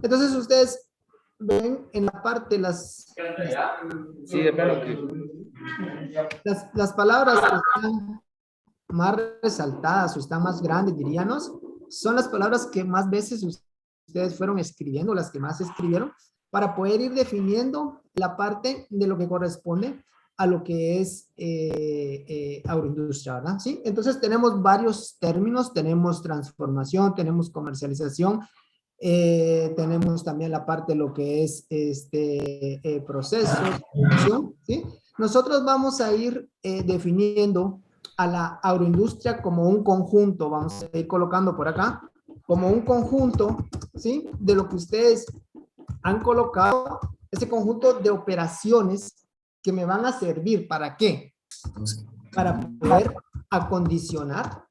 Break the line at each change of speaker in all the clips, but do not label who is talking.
Entonces ustedes ven en la parte
Sí,
las palabras que están más resaltadas o están más grandes, diríamos, son las palabras que más veces ustedes fueron escribiendo, las que más escribieron, para poder ir definiendo la parte de lo que corresponde a lo que es agroindustria, ¿verdad? ¿Sí? Entonces tenemos varios términos, tenemos transformación, tenemos comercialización, tenemos también la parte de lo que es procesos, ¿sí? Nosotros vamos a ir definiendo a la agroindustria como un conjunto, vamos a ir colocando por acá, como un conjunto, ¿sí? De lo que ustedes han colocado, ese conjunto de operaciones que me van a servir, ¿para qué? Para poder acondicionar,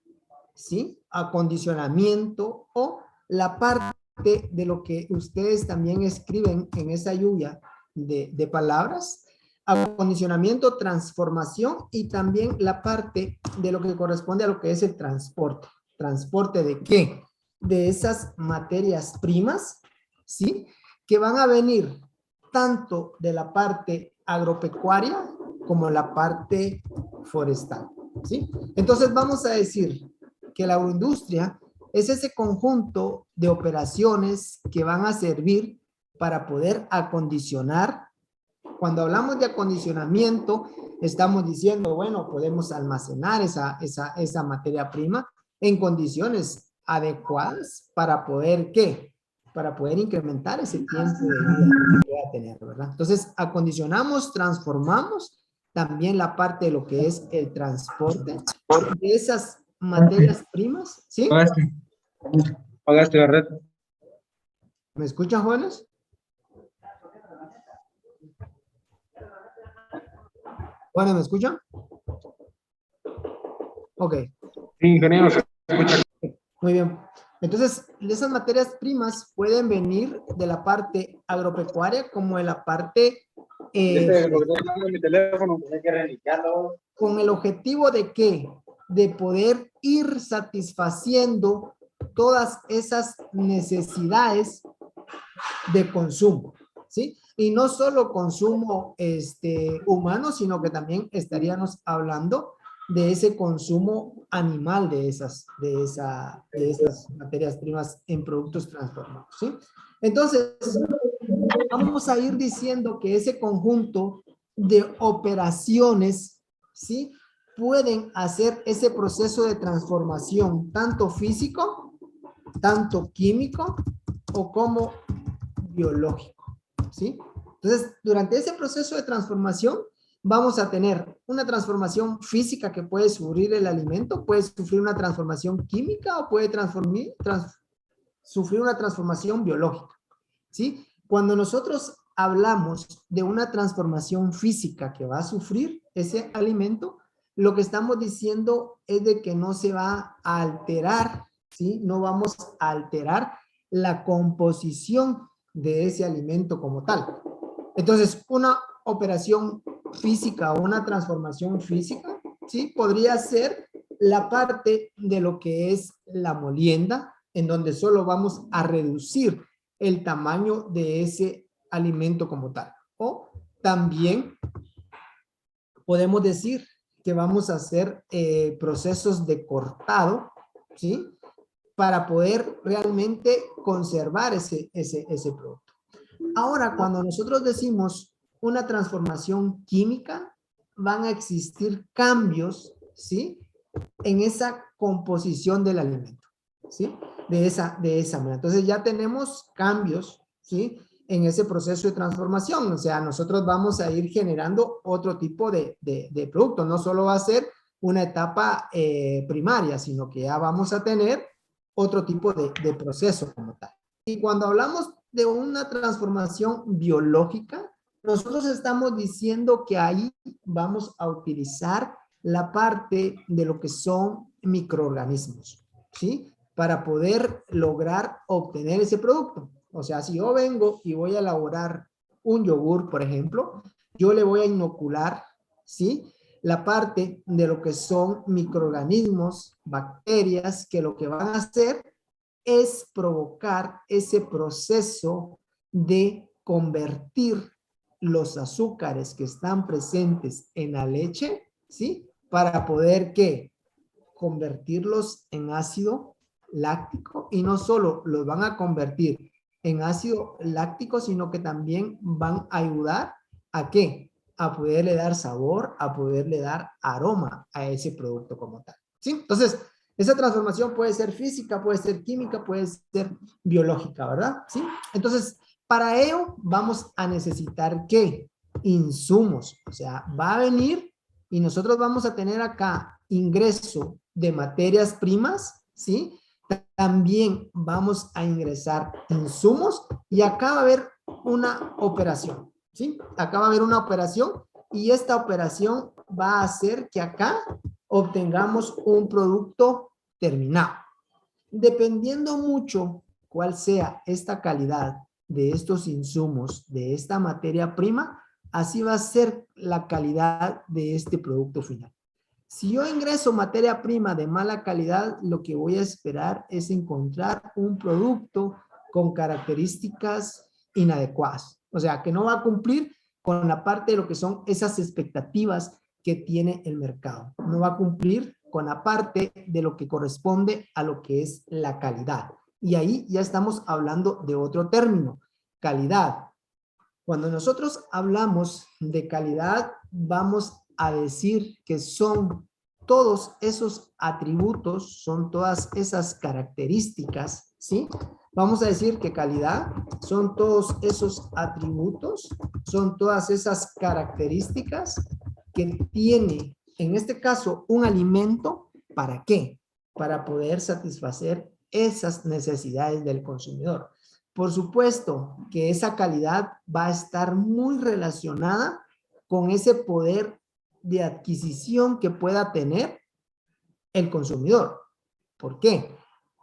¿sí? Acondicionamiento o la parte de lo que ustedes también escriben en esa lluvia de palabras, acondicionamiento, transformación y también la parte de lo que corresponde a lo que es el transporte. ¿Transporte de qué? De esas materias primas, ¿sí? Que van a venir tanto de la parte agropecuaria como la parte forestal, ¿sí? Entonces vamos a decir que la agroindustria es ese conjunto de operaciones que van a servir para poder acondicionar. Cuando hablamos de acondicionamiento, estamos diciendo, bueno, podemos almacenar esa materia prima en condiciones adecuadas para poder, ¿qué? Para poder incrementar ese tiempo de vida que pueda tener, ¿verdad? Entonces, acondicionamos, transformamos también la parte de lo que es el transporte de esas materias primas, ¿sí?
Pagaste la red.
¿Me escuchan, jóvenes? Bueno, ¿me escuchan? Ok.
Sí, ingeniero, se escucha.
Muy bien. Entonces, esas materias primas pueden venir de la parte agropecuaria como de la parte
Mi teléfono, hay que reiniciarlo.
con el objetivo de ¿qué? De poder ir satisfaciendo todas esas necesidades de consumo, ¿sí? Y no solo consumo humano, sino que también estaríamos hablando de ese consumo animal de esas materias primas en productos transformados, ¿sí? Entonces, vamos a ir diciendo que ese conjunto de operaciones, ¿sí? Pueden hacer ese proceso de transformación, tanto físico, tanto químico, o como biológico, ¿sí? Entonces, durante ese proceso de transformación, vamos a tener una transformación física que puede sufrir el alimento, puede sufrir una transformación química o puede sufrir una transformación biológica, ¿sí? Cuando nosotros hablamos de una transformación física que va a sufrir ese alimento, lo que estamos diciendo es de que no se va a alterar, ¿sí? No vamos a alterar la composición de ese alimento como tal. Entonces, una operación física o una transformación física, ¿sí? Podría ser la parte de lo que es la molienda, en donde solo vamos a reducir el tamaño de ese alimento como tal. O también podemos decir que vamos a hacer procesos de cortado, ¿sí? Para poder realmente conservar ese producto. Ahora, cuando nosotros decimos una transformación química, van a existir cambios, ¿sí? En esa composición del alimento, ¿sí? De esa manera. Entonces ya tenemos cambios, ¿sí? En ese proceso de transformación. O sea, nosotros vamos a ir generando otro tipo de producto. No solo va a ser una etapa primaria, sino que ya vamos a tener otro tipo de proceso como tal. Y cuando hablamos de una transformación biológica, nosotros estamos diciendo que ahí vamos a utilizar la parte de lo que son microorganismos, ¿sí? Para poder lograr obtener ese producto. O sea, si yo vengo y voy a elaborar un yogur, por ejemplo, yo le voy a inocular, ¿sí? La parte de lo que son microorganismos, bacterias, que lo que van a hacer es provocar ese proceso de convertir los azúcares que están presentes en la leche, ¿sí? Para poder, ¿qué? Convertirlos en ácido láctico, y no solo los van a convertir en ácido láctico, sino que también van a ayudar a ¿qué? A poderle dar sabor, a poderle dar aroma a ese producto como tal, ¿sí? Entonces, esa transformación puede ser física, puede ser química, puede ser biológica, ¿verdad? ¿Sí? Entonces, para ello vamos a necesitar ¿qué? Insumos. O sea, va a venir y nosotros vamos a tener acá ingreso de materias primas, ¿sí? También vamos a ingresar insumos y acá va a haber una operación, ¿sí? Acá va a haber una operación y esta operación va a hacer que acá obtengamos un producto terminado. Dependiendo mucho cuál sea esta calidad de estos insumos, de esta materia prima, así va a ser la calidad de este producto final. Si yo ingreso materia prima de mala calidad, lo que voy a esperar es encontrar un producto con características inadecuadas. O sea, que no va a cumplir con la parte de lo que son esas expectativas que tiene el mercado. No va a cumplir con la parte de lo que corresponde a lo que es la calidad. Y ahí ya estamos hablando de otro término, calidad. Cuando nosotros hablamos de calidad, vamos a decir que son todos esos atributos, son todas esas características, ¿sí? Vamos a decir que calidad son todos esos atributos, son todas esas características que tiene, en este caso, un alimento, ¿para qué? Para poder satisfacer esas necesidades del consumidor. Por supuesto que esa calidad va a estar muy relacionada con ese poder de adquisición que pueda tener el consumidor. ¿Por qué?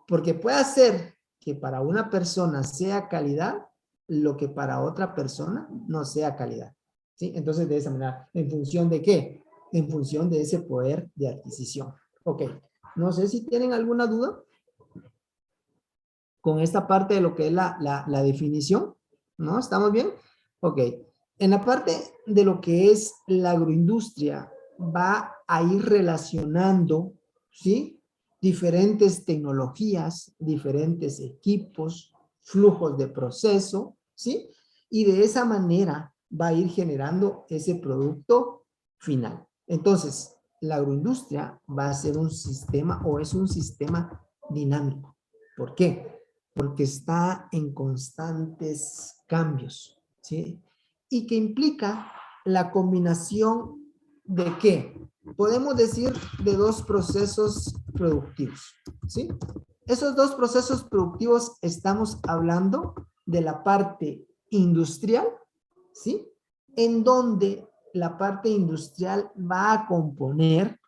Porque puede ser que para una persona sea calidad lo que para otra persona no sea calidad, ¿sí? Entonces, de esa manera, ¿en función de qué? En función de ese poder de adquisición. Ok, no sé si tienen alguna duda con esta parte de lo que es la definición, ¿no? ¿Estamos bien? Ok. En la parte de lo que es la agroindustria, va a ir relacionando, ¿sí? Diferentes tecnologías, diferentes equipos, flujos de proceso, ¿sí? Y de esa manera va a ir generando ese producto final. Entonces, la agroindustria va a ser un sistema o es un sistema dinámico. ¿Por qué? Porque está en constantes cambios, ¿sí? Y que implica la combinación de ¿qué? Podemos decir de dos procesos productivos, ¿sí? Esos dos procesos productivos estamos hablando de la parte industrial, ¿sí? En donde la parte industrial va a componer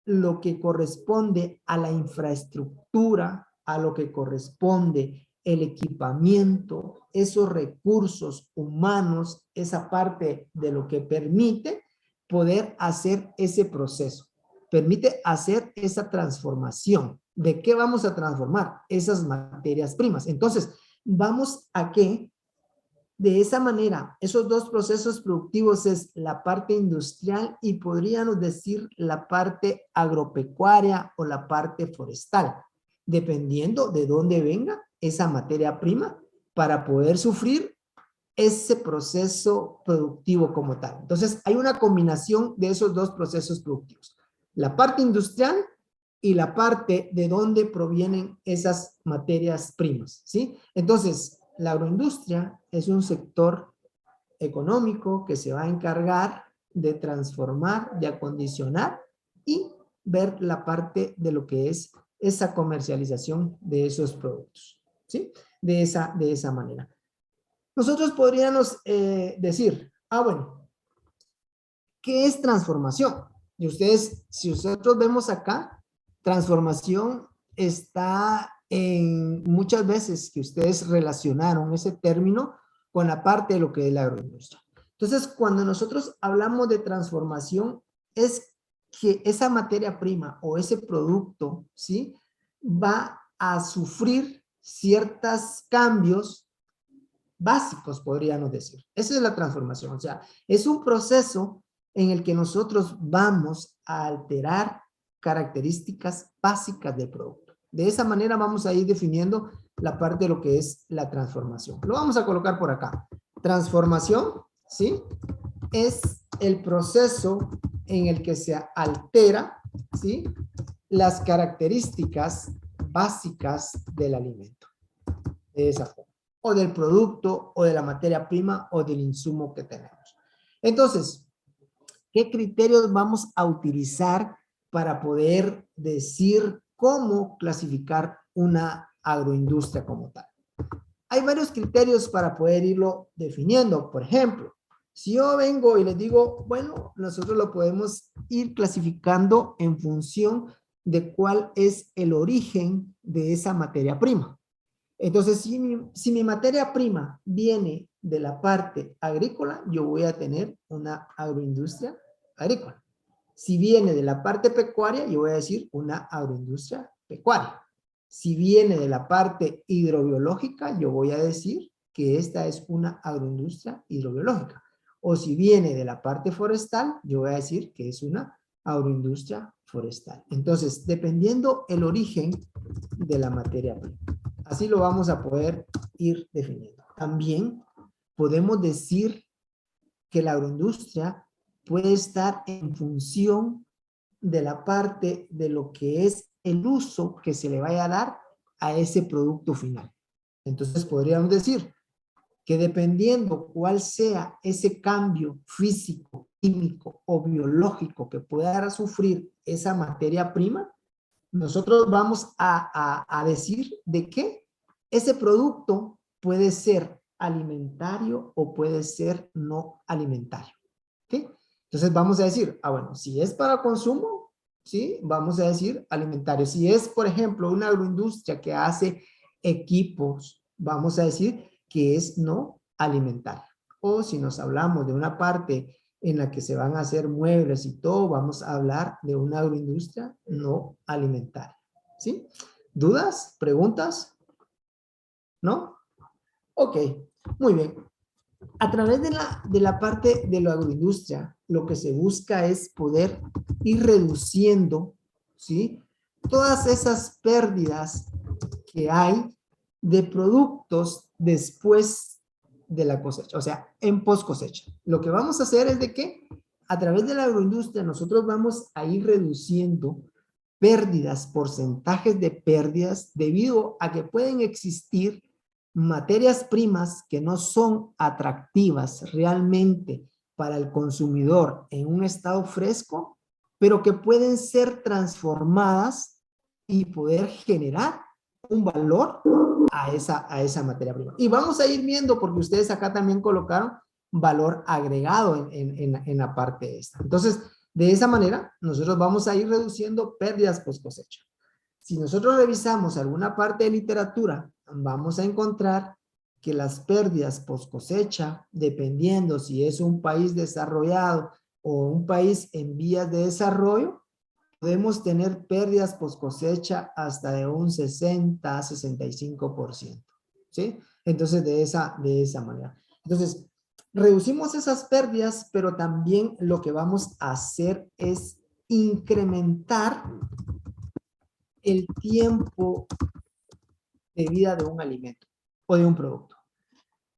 lo que corresponde a la infraestructura, a lo que corresponde el equipamiento, esos recursos humanos, esa parte de lo que permite poder hacer ese proceso, permite hacer esa transformación. ¿De qué vamos a transformar? Esas materias primas. Entonces, vamos a que de esa manera, esos dos procesos productivos es la parte industrial y podríamos decir la parte agropecuaria o la parte forestal, dependiendo de dónde venga esa materia prima para poder sufrir ese proceso productivo como tal. Entonces, hay una combinación de esos dos procesos productivos. La parte industrial y la parte de dónde provienen esas materias primas, ¿sí? Entonces, la agroindustria es un sector económico que se va a encargar de transformar, de acondicionar y ver la parte de lo que es esa comercialización de esos productos, ¿sí? De esa manera. Nosotros podríamos decir, bueno, ¿qué es transformación? Y ustedes, si nosotros vemos acá, transformación está en muchas veces que ustedes relacionaron ese término con la parte de lo que es la agroindustria. Entonces, cuando nosotros hablamos de transformación, es que esa materia prima o ese producto, ¿sí? Va a sufrir ciertos cambios básicos, podríamos decir. Esa es la transformación. O sea, es un proceso en el que nosotros vamos a alterar características básicas del producto. De esa manera vamos a ir definiendo la parte de lo que es la transformación. Lo vamos a colocar por acá. Transformación, ¿sí? Es el proceso en el que se altera, ¿sí?, las características básicas del alimento. De esa forma. O del producto, o de la materia prima, o del insumo que tenemos. Entonces, ¿qué criterios vamos a utilizar para poder decir cómo clasificar una agroindustria como tal? Hay varios criterios para poder irlo definiendo. Por ejemplo, si yo vengo y les digo, bueno, nosotros lo podemos ir clasificando en función de cuál es el origen de esa materia prima. Entonces, si mi materia prima viene de la parte agrícola, yo voy a tener una agroindustria agrícola. Si viene de la parte pecuaria, yo voy a decir una agroindustria pecuaria. Si viene de la parte hidrobiológica, yo voy a decir que esta es una agroindustria hidrobiológica. O si viene de la parte forestal, yo voy a decir que es una agroindustria forestal. Entonces, dependiendo el origen de la materia prima. Así lo vamos a poder ir definiendo. También podemos decir que la agroindustria puede estar en función de la parte de lo que es el uso que se le vaya a dar a ese producto final. Entonces podríamos decir que dependiendo cuál sea ese cambio físico, químico o biológico que pueda sufrir esa materia prima, nosotros vamos a decir de que ese producto puede ser alimentario o puede ser no alimentario. ¿Sí? Entonces vamos a decir, bueno, si es para consumo, ¿sí? Vamos a decir alimentario. Si es, por ejemplo, una agroindustria que hace equipos, vamos a decir que es no alimentario. O si nos hablamos de una parte en la que se van a hacer muebles y todo, vamos a hablar de una agroindustria no alimentaria. ¿Sí? ¿Dudas? ¿Preguntas? ¿No? Ok, muy bien. A través de la parte de la agroindustria, lo que se busca es poder ir reduciendo, ¿sí?, todas esas pérdidas que hay de productos después de la cosecha, o sea, en post cosecha. Lo que vamos a hacer es de que a través de la agroindustria nosotros vamos a ir reduciendo pérdidas, porcentajes de pérdidas, debido a que pueden existir materias primas que no son atractivas realmente para el consumidor en un estado fresco, pero que pueden ser transformadas y poder generar un valor a esa materia prima. Y vamos a ir viendo, porque ustedes acá también colocaron valor agregado en la parte esta. Entonces, de esa manera, nosotros vamos a ir reduciendo pérdidas post cosecha. Si nosotros revisamos alguna parte de literatura, vamos a encontrar que las pérdidas post cosecha, dependiendo si es un país desarrollado o un país en vías de desarrollo, podemos tener pérdidas post cosecha hasta de un 60 a 65%. ¿Sí? Entonces, de esa manera. Entonces, reducimos esas pérdidas, pero también lo que vamos a hacer es incrementar el tiempo de vida de un alimento o de un producto.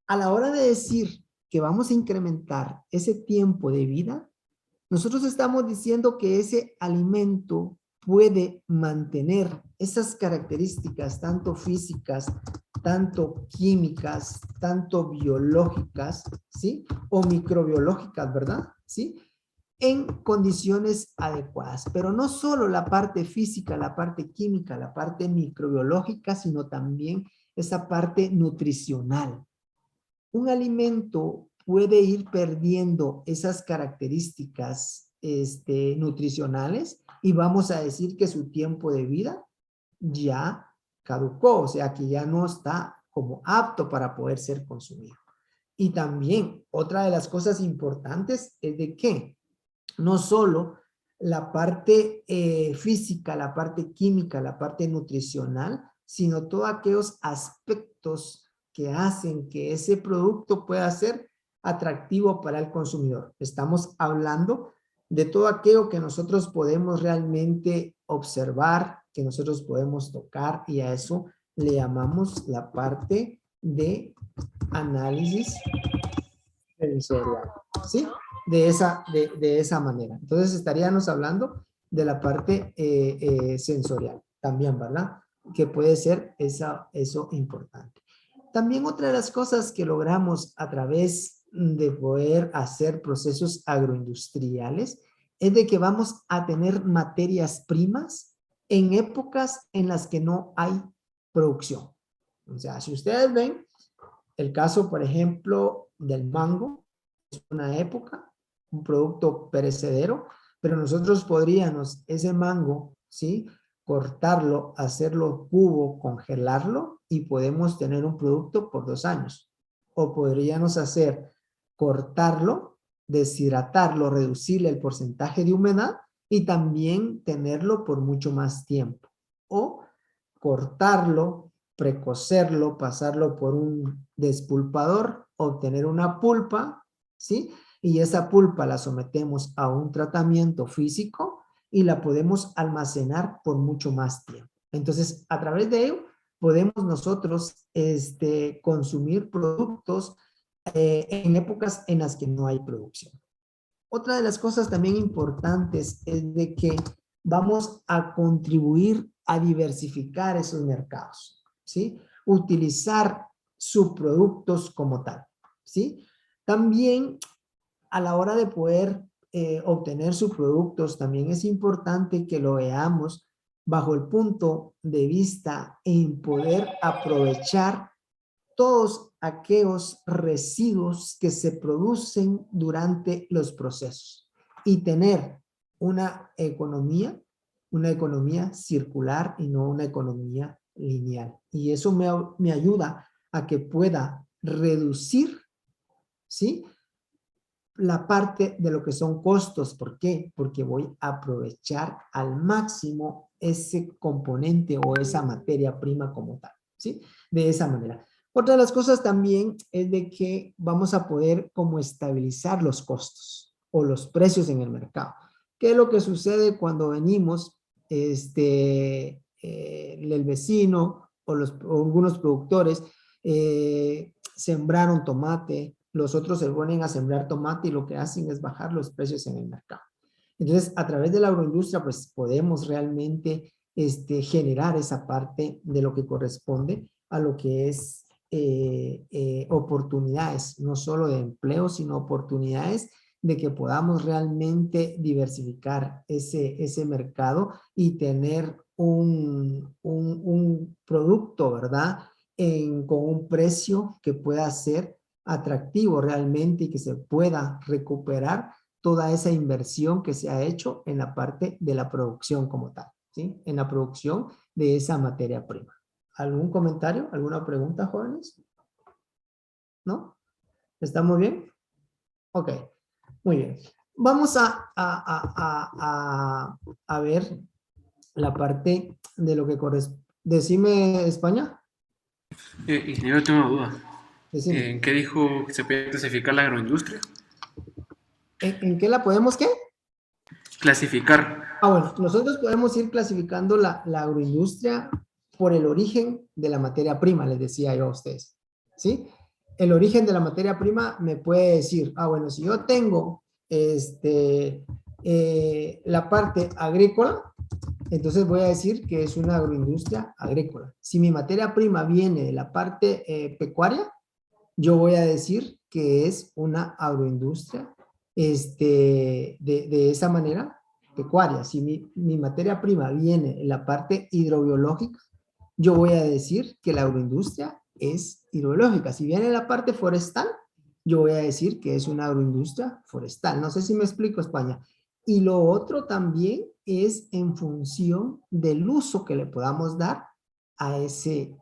A la hora de decir que vamos a incrementar ese tiempo de vida, nosotros estamos diciendo que ese alimento puede mantener esas características, tanto físicas, tanto químicas, tanto biológicas, ¿sí? O microbiológicas, ¿verdad? ¿Sí? En condiciones adecuadas, pero no solo la parte física, la parte química, la parte microbiológica, sino también esa parte nutricional. Un alimento puede ir perdiendo esas características nutricionales y vamos a decir que su tiempo de vida ya caducó, o sea que ya no está como apto para poder ser consumido. Y también otra de las cosas importantes es de que no solo la parte física, la parte química, la parte nutricional sino todos aquellos aspectos que hacen que ese producto pueda ser atractivo para el consumidor. Estamos hablando de todo aquello que nosotros podemos realmente observar, que nosotros podemos tocar, y a eso le llamamos la parte de análisis sensorial, ¿sí? De esa manera. Entonces estaríamos hablando de la parte sensorial también, ¿verdad? Que puede ser eso importante. También otra de las cosas que logramos a través de poder hacer procesos agroindustriales es de que vamos a tener materias primas en épocas en las que no hay producción. O sea, si ustedes ven el caso, por ejemplo, del mango, es una época, un producto perecedero, pero nosotros podríamos ese mango, ¿sí?, cortarlo, hacerlo cubo, congelarlo y podemos tener un producto por 2 años. O podríamos hacer cortarlo, deshidratarlo, reducirle el porcentaje de humedad y también tenerlo por mucho más tiempo. O cortarlo, precocerlo, pasarlo por un despulpador, obtener una pulpa, ¿sí? Y esa pulpa la sometemos a un tratamiento físico y la podemos almacenar por mucho más tiempo. Entonces, a través de ello, podemos nosotros consumir productos en épocas en las que no hay producción. Otra de las cosas también importantes es de que vamos a contribuir a diversificar esos mercados, ¿sí? Utilizar subproductos como tal, ¿sí? También a la hora de poder obtener subproductos, también es importante que lo veamos bajo el punto de vista en poder aprovechar todos aquellos residuos que se producen durante los procesos y tener una economía circular y no una economía lineal. Y eso me ayuda a que pueda reducir, ¿sí?, la parte de lo que son costos. ¿Por qué? Porque voy a aprovechar al máximo ese componente o esa materia prima como tal, ¿sí? De esa manera. Otra de las cosas también es de que vamos a poder como estabilizar los costos o los precios en el mercado. ¿Qué es lo que sucede cuando venimos, el vecino o algunos productores sembraron tomate, los otros se ponen a sembrar tomate y lo que hacen es bajar los precios en el mercado? Entonces, a través de la agroindustria, pues podemos realmente generar esa parte de lo que corresponde a lo que es oportunidades, no solo de empleo, sino oportunidades de que podamos realmente diversificar ese mercado y tener un producto, ¿verdad?, con un precio que pueda ser atractivo realmente y que se pueda recuperar toda esa inversión que se ha hecho en la parte de la producción como tal, ¿sí? En la producción de esa materia prima. ¿Algún comentario? ¿Alguna pregunta, jóvenes? ¿No? ¿Estamos bien? Ok, muy bien. Vamos a ver la parte de lo que corresponde. Decime, España.
Ingeniero, tengo una duda.
Decime.
¿En qué dijo que se puede clasificar la agroindustria?
¿En qué la podemos qué?
Clasificar.
Bueno, nosotros podemos ir clasificando la agroindustria por el origen de la materia prima, les decía yo a ustedes, ¿sí? El origen de la materia prima me puede decir, bueno, si yo tengo la parte agrícola, entonces voy a decir que es una agroindustria agrícola. Si mi materia prima viene de la parte pecuaria, yo voy a decir que es una agroindustria de esa manera pecuaria. Si mi materia prima viene en la parte hidrobiológica, yo voy a decir que la agroindustria es hidrobiológica. Si viene en la parte forestal, yo voy a decir que es una agroindustria forestal. No sé si me explico, España. Y lo otro también es en función del uso que le podamos dar a ese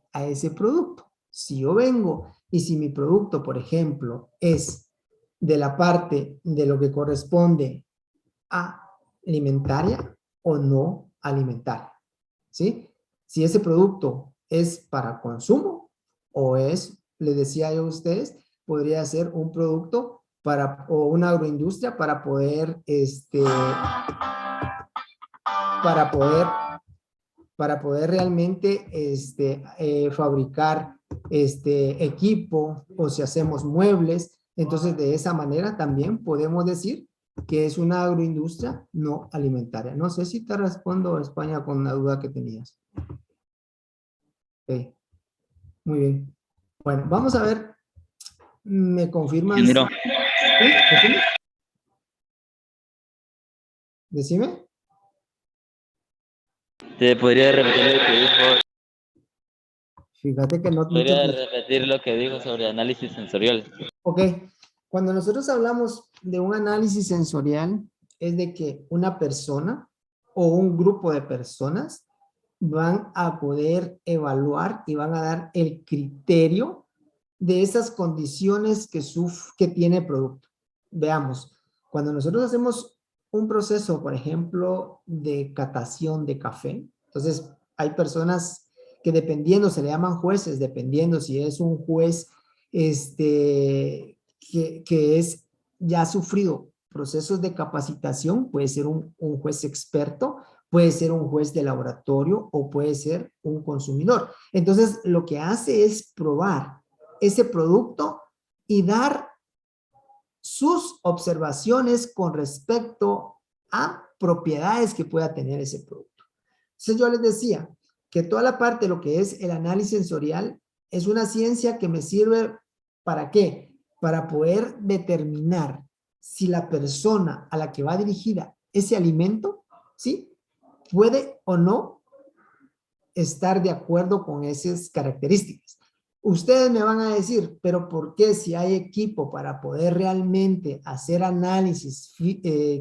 producto. Si yo vengo y si mi producto, por ejemplo, es de la parte de lo que corresponde a alimentaria o no alimentaria, ¿sí? Si ese producto ¿Es para consumo o es, le decía yo a ustedes, podría ser un producto para, o una agroindustria para poder, para poder realmente fabricar equipo o si hacemos muebles? Entonces, de esa manera también podemos decir que es una agroindustria no alimentaria. No sé si te respondo, España, con la duda que tenías. Ok, muy bien. Bueno, vamos a ver. ¿Me confirman?
Ingeniero,
¿Sí? Decime. Decime.
¿te podría repetir lo que dijo?
Fíjate que no te...
¿Podría repetir lo que dijo sobre análisis sensorial?
Ok, cuando nosotros hablamos de un análisis sensorial, es de que una persona o un grupo de personas van a poder evaluar y van a dar el criterio de esas condiciones que tiene el producto. Veamos, cuando nosotros hacemos un proceso, por ejemplo, de catación de café, entonces hay personas que dependiendo, se le llaman jueces, dependiendo si es un juez que es, ya ha sufrido procesos de capacitación, puede ser un juez experto, puede ser un juez de laboratorio o puede ser un consumidor. Entonces, lo que hace es probar ese producto y dar sus observaciones con respecto a propiedades que pueda tener ese producto. Entonces, yo les decía que toda la parte de lo que es el análisis sensorial es una ciencia que me sirve ¿para qué? Para poder determinar si la persona a la que va dirigida ese alimento, ¿sí?, puede o no estar de acuerdo con esas características. Ustedes me van a decir, pero ¿por qué si hay equipo para poder realmente hacer análisis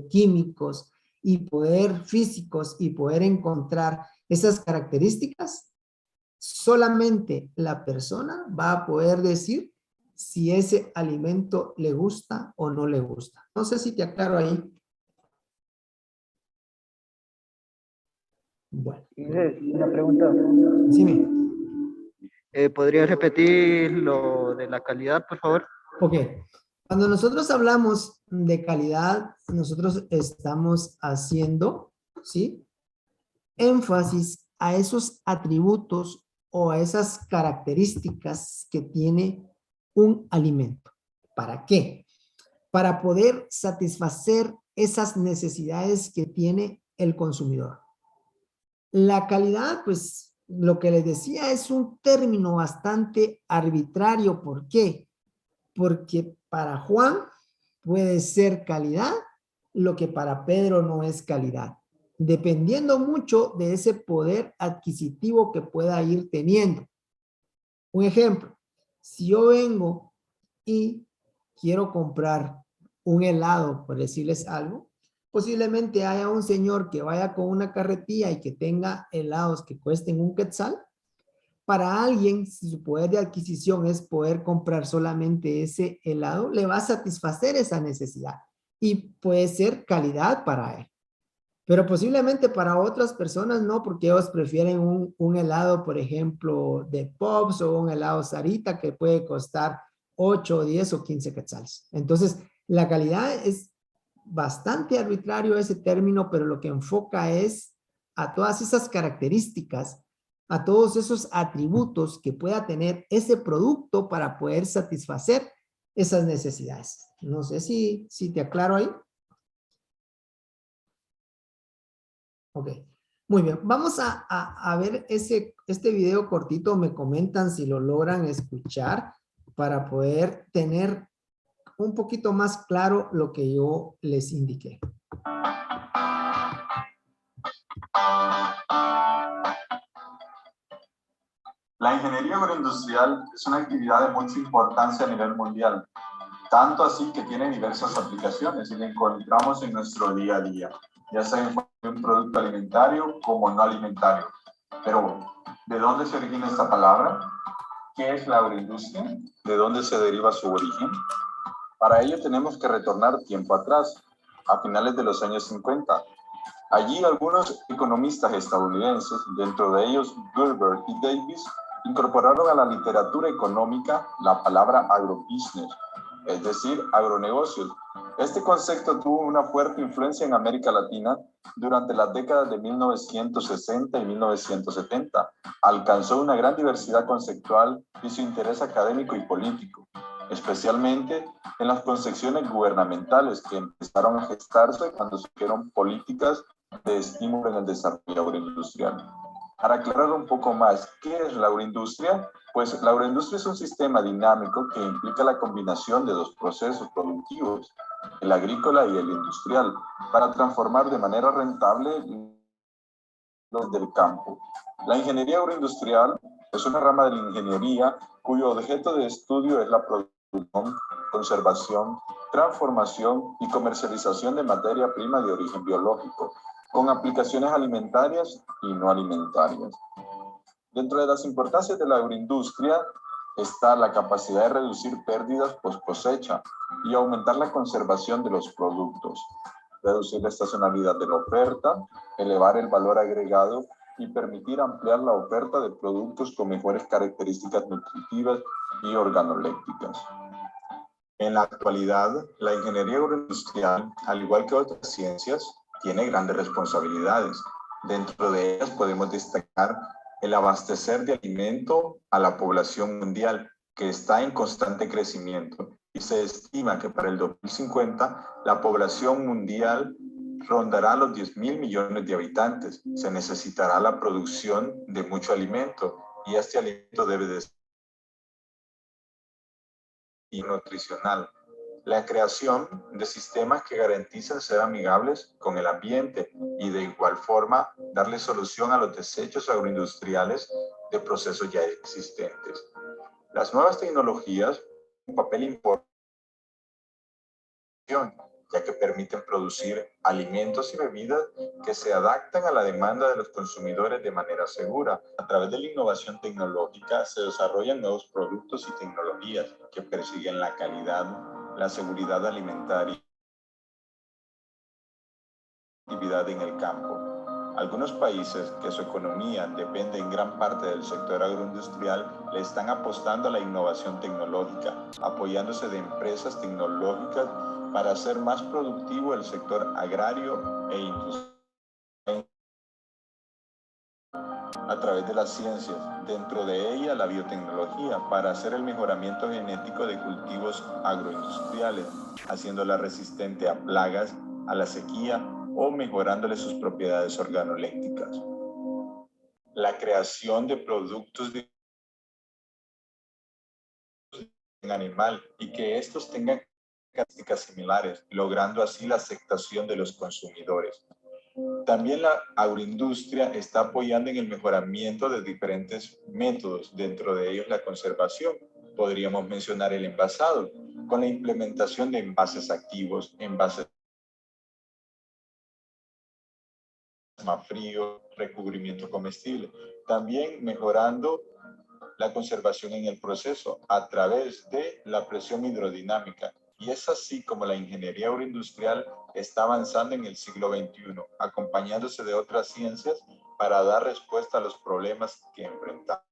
químicos y poder físicos y poder encontrar esas características? Solamente la persona va a poder decir si ese alimento le gusta o no le gusta. No sé si te aclaro ahí. Bueno.
Una pregunta.
Decime.
¿Podría repetir lo de la calidad, por favor?
Ok. Cuando nosotros hablamos de calidad, nosotros estamos haciendo, ¿sí?, énfasis a esos atributos o a esas características que tiene un alimento. ¿Para qué? Para poder satisfacer esas necesidades que tiene el consumidor. La calidad, pues, lo que les decía, es un término bastante arbitrario. ¿Por qué? Porque para Juan puede ser calidad lo que para Pedro no es calidad, dependiendo mucho de ese poder adquisitivo que pueda ir teniendo. Un ejemplo, si yo vengo y quiero comprar un helado, por decirles algo, posiblemente haya un señor que vaya con una carretilla y que tenga helados que cuesten un quetzal. Para alguien, si su poder de adquisición es poder comprar solamente ese helado, le va a satisfacer esa necesidad y puede ser calidad para él. Pero posiblemente para otras personas no, porque ellos prefieren un helado, por ejemplo, de Pops o un helado Sarita que puede costar 8, 10 o 15 quetzales. Entonces, la calidad es bastante arbitrario ese término, pero lo que enfoca es a todas esas características, a todos esos atributos que pueda tener ese producto para poder satisfacer esas necesidades. No sé si te aclaro ahí. Ok, muy bien. Vamos a ver este video cortito. Me comentan si lo logran escuchar para poder tener un poquito más claro lo que yo les indiqué.
La ingeniería agroindustrial es una actividad de mucha importancia a nivel mundial, tanto así que tiene diversas aplicaciones y la encontramos en nuestro día a día, ya sea en un producto alimentario como no alimentario. Pero, ¿de dónde se origina esta palabra? ¿Qué es la agroindustria? ¿De dónde se deriva su origen? Para ello tenemos que retornar tiempo atrás, a finales de los años 50. Allí algunos economistas estadounidenses, dentro de ellos Gerber y Davis, incorporaron a la literatura económica la palabra agrobusiness, es decir, agronegocios. Este concepto tuvo una fuerte influencia en América Latina durante las décadas de 1960 y 1970. Alcanzó una gran diversidad conceptual y su interés académico y político, especialmente en las concepciones gubernamentales que empezaron a gestarse cuando surgieron políticas de estímulo en el desarrollo agroindustrial. Para aclarar un poco más, ¿qué es la agroindustria? Pues la agroindustria es un sistema dinámico que implica la combinación de dos procesos productivos, el agrícola y el industrial, para transformar de manera rentable los del campo. La ingeniería agroindustrial es una rama de la ingeniería cuyo objeto de estudio es la producción, conservación, transformación y comercialización de materia prima de origen biológico, con aplicaciones alimentarias y no alimentarias. Dentro de las importancias de la agroindustria está la capacidad de reducir pérdidas post cosecha y aumentar la conservación de los productos, reducir la estacionalidad de la oferta, elevar el valor agregado y permitir ampliar la oferta de productos con mejores características nutritivas y organolépticas. En la actualidad, la ingeniería agroindustrial, al igual que otras ciencias, tiene grandes responsabilidades. Dentro de ellas podemos destacar el abastecer de alimento a la población mundial, que está en constante crecimiento, y se estima que para el 2050 la población mundial rondará los 10.000 millones de habitantes. Se necesitará la producción de mucho alimento, y este alimento debe de ser nutricional. La creación de sistemas que garanticen ser amigables con el ambiente y de igual forma darle solución a los desechos agroindustriales de procesos ya existentes. Las nuevas tecnologías juegan un papel importante, ya que permiten producir alimentos y bebidas que se adaptan a la demanda de los consumidores de manera segura. A través de la innovación tecnológica se desarrollan nuevos productos y tecnologías que persiguen la calidad, la seguridad alimentaria y la actividad en el campo. Algunos países que su economía depende en gran parte del sector agroindustrial le están apostando a la innovación tecnológica, apoyándose de empresas tecnológicas para hacer más productivo el sector agrario e industrial a través de las ciencias, dentro de ella la biotecnología, para hacer el mejoramiento genético de cultivos agroindustriales, haciéndola resistente a plagas, a la sequía o mejorándole sus propiedades organolépticas. La creación de productos de animal y que estos tengan características similares, logrando así la aceptación de los consumidores. También la agroindustria está apoyando en el mejoramiento de diferentes métodos, dentro de ellos la conservación. Podríamos mencionar el envasado, con la implementación de envases activos, envases más frío, recubrimiento comestible. También mejorando la conservación en el proceso a través de la presión hidrodinámica. Y es así como la ingeniería agroindustrial está avanzando en el siglo XXI, acompañándose de otras ciencias para dar respuesta a los problemas que enfrentamos.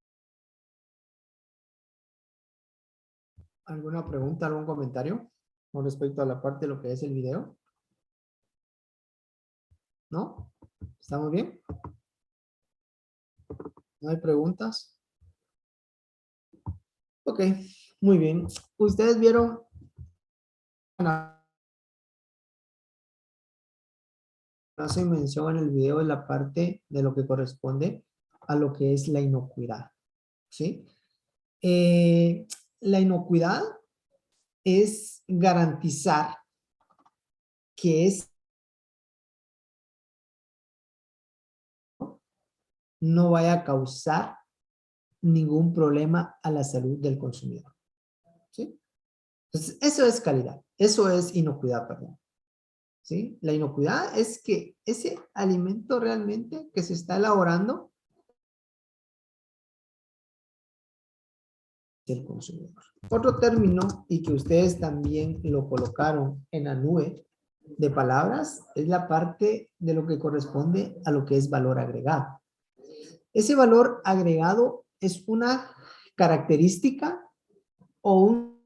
¿Alguna pregunta, algún comentario con respecto a la parte de lo que es el video? ¿No? ¿Estamos bien? ¿No hay preguntas? Ok, muy bien. Ustedes vieron hace mención en el video de la parte de lo que corresponde a lo que es la inocuidad, ¿sí? La inocuidad es garantizar que no vaya a causar ningún problema a la salud del consumidor, ¿sí? Entonces, eso es calidad, eso es inocuidad, perdón. ¿Sí? La inocuidad es que ese alimento realmente que se está elaborando el consumidor. Otro término, y que ustedes también lo colocaron en la nube, de palabras es la parte de lo que corresponde a lo que es valor agregado. Ese valor agregado es una característica o un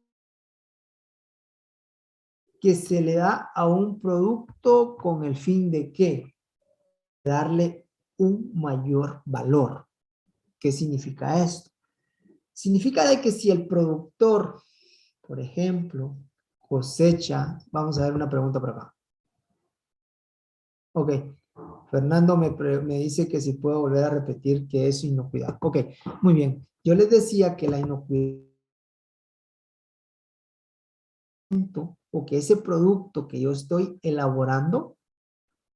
que se le da a un producto con el fin de ¿qué? Darle un mayor valor. ¿Qué significa esto? Significa de que si el productor, por ejemplo, cosecha, vamos a ver una pregunta por acá. Ok, Fernando me dice que si puedo volver a repetir que es inocuidad. Ok, muy bien. Yo les decía que la inocuidad o que ese producto que yo estoy elaborando,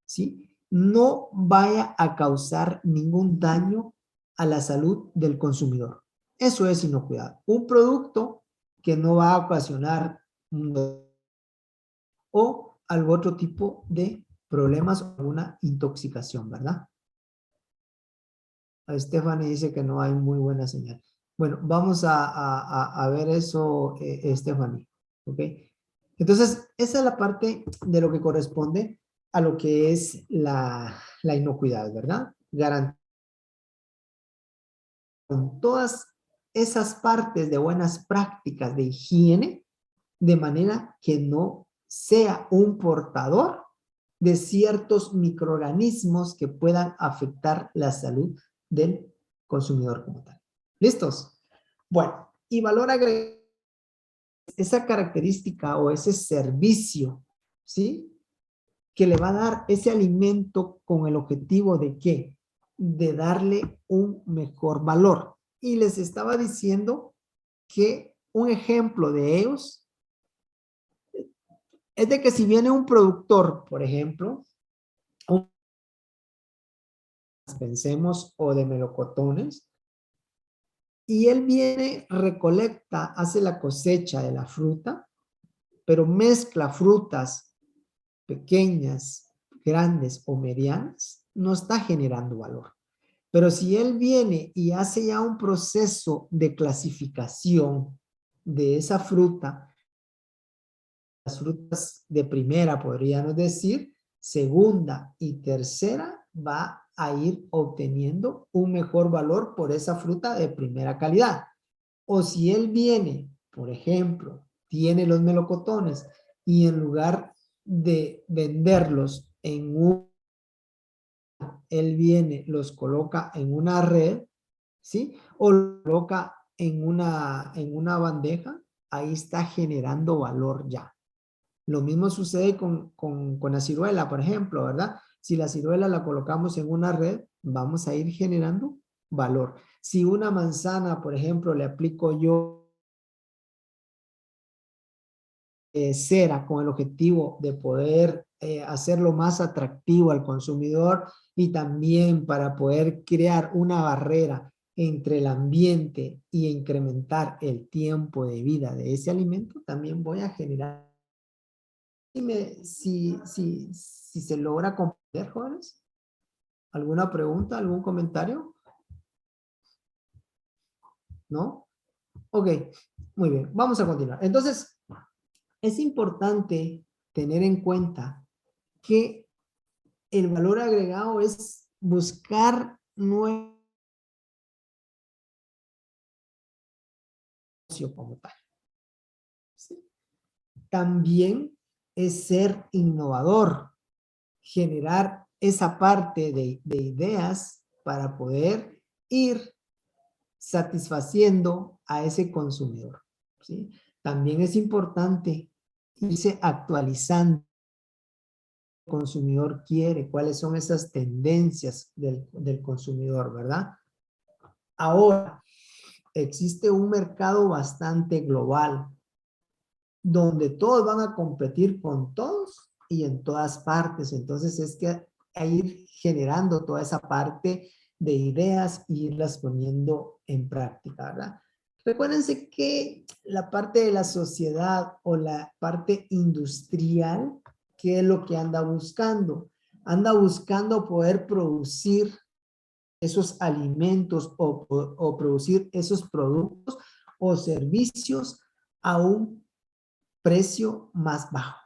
¿sí? No vaya a causar ningún daño a la salud del consumidor. Eso es inocuidad. Un producto que no va a ocasionar o algún otro tipo de problemas o una intoxicación, ¿verdad? A Stephanie dice que no hay muy buena señal. Bueno, vamos a ver eso, Stephanie. ¿Ok? Entonces, esa es la parte de lo que corresponde a lo que es la inocuidad, ¿verdad? Con todas esas partes de buenas prácticas de higiene, de manera que no sea un portador de ciertos microorganismos que puedan afectar la salud del consumidor como tal. ¿Listos? Bueno, y valor agregado, esa característica o ese servicio, ¿sí? Que le va a dar ese alimento con el objetivo de ¿qué? De darle un mejor valor. Y les estaba diciendo que un ejemplo de ellos es de que si viene un productor, por ejemplo, pensemos, o de melocotones, y él viene, recolecta, hace la cosecha de la fruta, pero mezcla frutas pequeñas, grandes o medianas, no está generando valor. Pero si él viene y hace ya un proceso de clasificación de esa fruta, las frutas de primera, podríamos decir, segunda y tercera, va a ir obteniendo un mejor valor por esa fruta de primera calidad. O si él viene, por ejemplo, tiene los melocotones y en lugar de venderlos en él viene, los coloca en una red, ¿sí? O lo coloca en una bandeja, ahí está generando valor ya. Lo mismo sucede con la ciruela, por ejemplo, ¿verdad? Si la ciruela la colocamos en una red, vamos a ir generando valor. Si una manzana, por ejemplo, le aplico yo cera con el objetivo de poder hacerlo más atractivo al consumidor y también para poder crear una barrera entre el ambiente y incrementar el tiempo de vida de ese alimento, también voy a generar. Dime si se logra comprender, jóvenes. ¿Alguna pregunta, algún comentario? ¿No? Ok, muy bien, vamos a continuar. Entonces, es importante tener en cuenta que el valor agregado es buscar nuevo negocio como tal. ¿Sí? También es ser innovador, generar esa parte de ideas para poder ir satisfaciendo a ese consumidor, ¿sí? También es importante irse actualizando. El consumidor quiere, cuáles son esas tendencias del consumidor, ¿verdad? Ahora, existe un mercado bastante global, donde todos van a competir con todos y en todas partes. Entonces es que hay ir generando toda esa parte de ideas e irlas poniendo en práctica, ¿verdad? Recuérdense que la parte de la sociedad o la parte industrial, ¿qué es lo que anda buscando? Anda buscando poder producir esos alimentos o producir esos productos o servicios a un precio más bajo.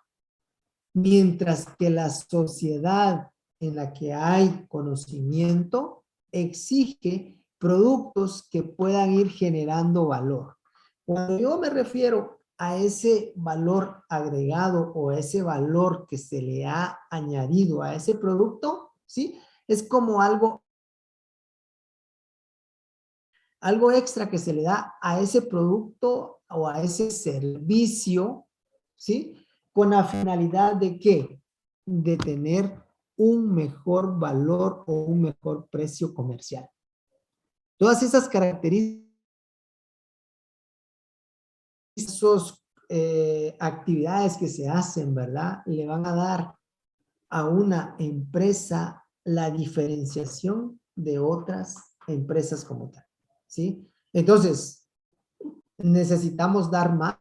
Mientras que la sociedad en la que hay conocimiento exige productos que puedan ir generando valor. Cuando yo me refiero a ese valor agregado o a ese valor que se le ha añadido a ese producto, ¿sí? Es como algo extra que se le da a ese producto o a ese servicio, ¿sí? Con la finalidad de ¿qué? De tener un mejor valor o un mejor precio comercial. Todas esas características, esas actividades que se hacen, ¿verdad? Le van a dar a una empresa la diferenciación de otras empresas como tal, ¿sí? Entonces, necesitamos dar más,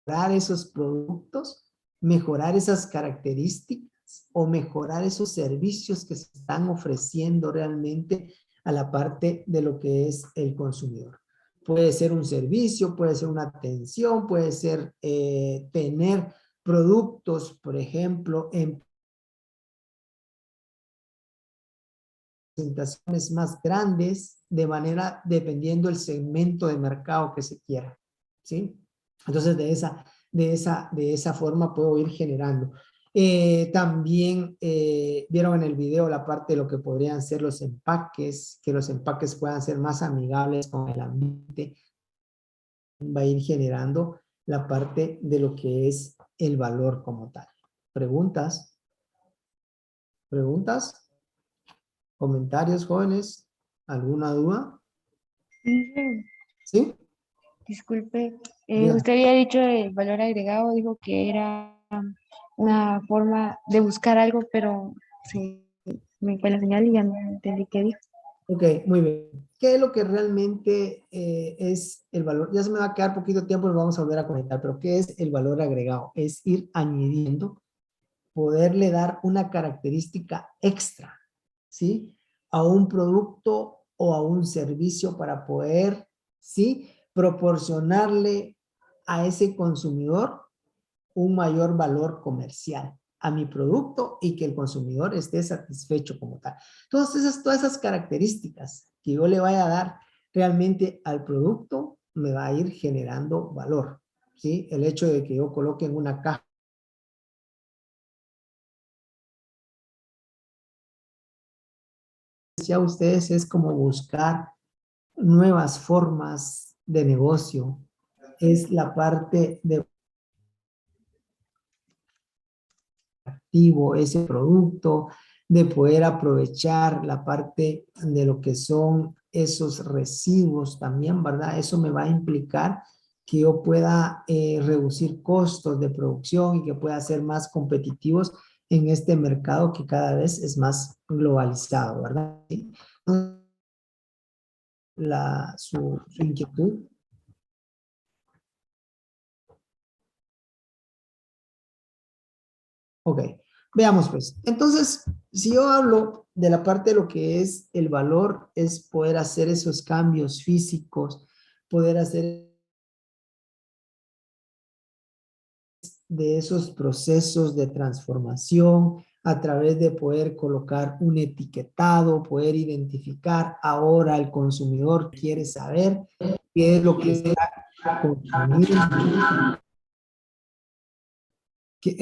mejorar esos productos, mejorar esas características o mejorar esos servicios que se están ofreciendo realmente a la parte de lo que es el consumidor. Puede ser un servicio, puede ser una atención, puede ser tener productos, por ejemplo, en presentaciones más grandes, de manera, dependiendo del segmento de mercado que se quiera, ¿sí? Entonces, de esa forma puedo ir generando. También vieron en el video la parte de lo que podrían ser los empaques, que los empaques puedan ser más amigables con el ambiente, va a ir generando la parte de lo que es el valor como tal. ¿Preguntas? ¿Preguntas? ¿Comentarios, jóvenes? ¿Alguna duda? ¿Sí?
Disculpe,
Bien.
usted había dicho el valor agregado, dijo que era una forma de buscar algo, pero se me fue la señal y ya no entendí qué dijo.
Ok, muy bien. ¿Qué es lo que realmente es el valor? Ya se me va a quedar poquito tiempo y vamos a volver a comentar, pero ¿qué es el valor agregado? Es ir añadiendo, poderle dar una característica extra, ¿sí? A un producto o a un servicio para poder, ¿sí? Proporcionarle a ese consumidor un mayor valor comercial a mi producto y que el consumidor esté satisfecho como tal. Todas esas características que yo le vaya a dar realmente al producto me va a ir generando valor, ¿sí? El hecho de que yo coloque en una caja, decía ustedes, es como buscar nuevas formas de negocio. Es la parte de activo ese producto, de poder aprovechar la parte de lo que son esos residuos también, ¿verdad? Eso me va a implicar que yo pueda reducir costos de producción y que pueda ser más competitivos en este mercado que cada vez es más globalizado, ¿verdad? Su inquietud. Ok, veamos pues. Entonces, si yo hablo de la parte de lo que es el valor, es poder hacer esos cambios físicos, poder hacer de esos procesos de transformación a través de poder colocar un etiquetado, poder identificar ahora el consumidor quiere saber qué es lo que está consumiendo, que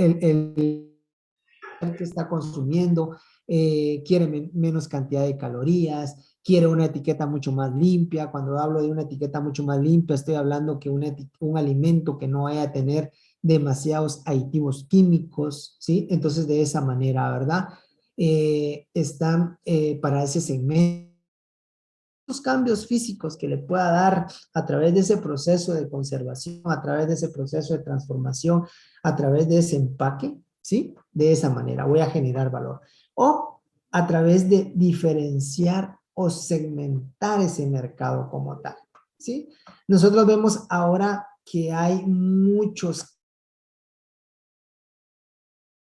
que está consumiendo, quiere menos cantidad de calorías, quiere una etiqueta mucho más limpia. Cuando hablo de una etiqueta mucho más limpia, estoy hablando que un alimento que no vaya a tener demasiados aditivos químicos, ¿sí? Entonces, de esa manera, ¿verdad? Están para ese segmento. Los cambios físicos que le pueda dar a través de ese proceso de conservación, a través de ese proceso de transformación, a través de ese empaque, ¿sí? De esa manera voy a generar valor. O a través de diferenciar o segmentar ese mercado como tal, ¿sí? Nosotros vemos ahora que hay muchos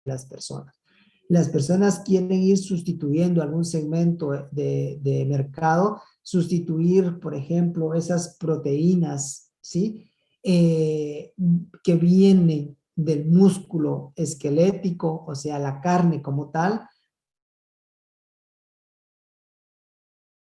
las personas. Las personas quieren ir sustituyendo algún segmento de mercado, sustituir, por ejemplo, esas proteínas, ¿sí? que vienen del músculo esquelético, o sea, la carne como tal,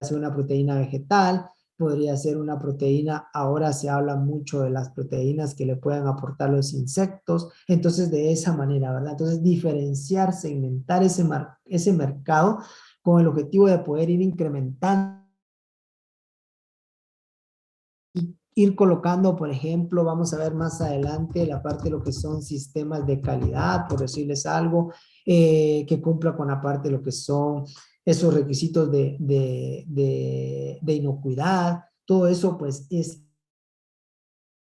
ser una proteína vegetal, podría ser una proteína, ahora se habla mucho de las proteínas que le pueden aportar los insectos, entonces de esa manera, ¿verdad? Entonces diferenciar, segmentar ese mercado con el objetivo de poder ir incrementando, ir colocando, por ejemplo, vamos a ver más adelante la parte de lo que son sistemas de calidad, por decirles algo, que cumpla con la parte de lo que son esos requisitos de inocuidad, todo eso pues es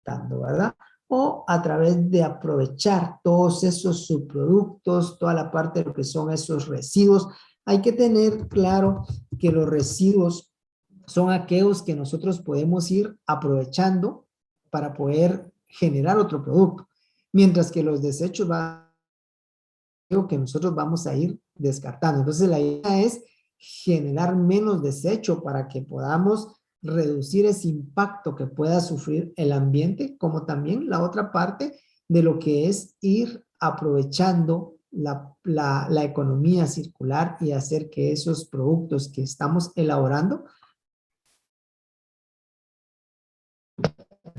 dando, ¿verdad? O a través de aprovechar todos esos subproductos, toda la parte de lo que son esos residuos. Hay que tener claro que los residuos son aquellos que nosotros podemos ir aprovechando para poder generar otro producto, mientras que los desechos van que nosotros vamos a ir descartando. Entonces la idea es generar menos desecho para que podamos reducir ese impacto que pueda sufrir el ambiente, como también la otra parte de lo que es ir aprovechando la economía circular y hacer que esos productos que estamos elaborando,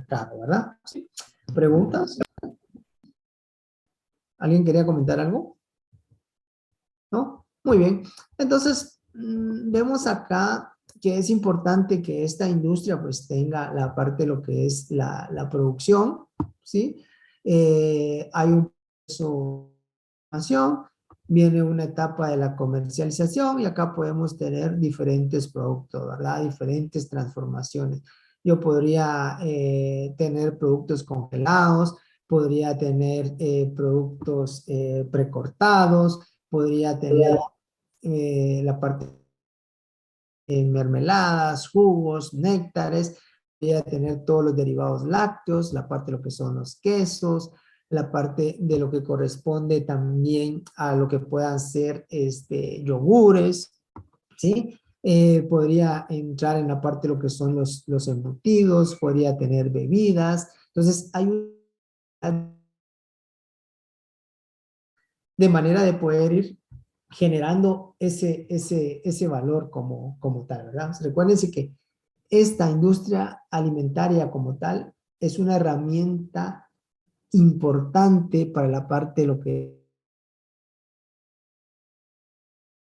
¿verdad? Sí. ¿Preguntas? ¿Alguien quería comentar algo? ¿No? Muy bien. Entonces, vemos acá que es importante que esta industria pues tenga la parte de lo que es la producción, ¿sí? Hay un proceso de formación, viene una etapa de la comercialización y acá podemos tener diferentes productos, ¿verdad? Diferentes transformaciones. Yo podría tener productos congelados, podría tener productos precortados, podría tener la parte de mermeladas, jugos, néctares, podría tener todos los derivados lácteos, la parte de lo que son los quesos, la parte de lo que corresponde también a lo que puedan ser yogures, ¿sí? Podría entrar en la parte de lo que son los embutidos, podría tener bebidas. Entonces, hay una de manera de poder ir generando ese valor como tal, ¿verdad? Recuérdense que esta industria alimentaria como tal es una herramienta importante para la parte de lo que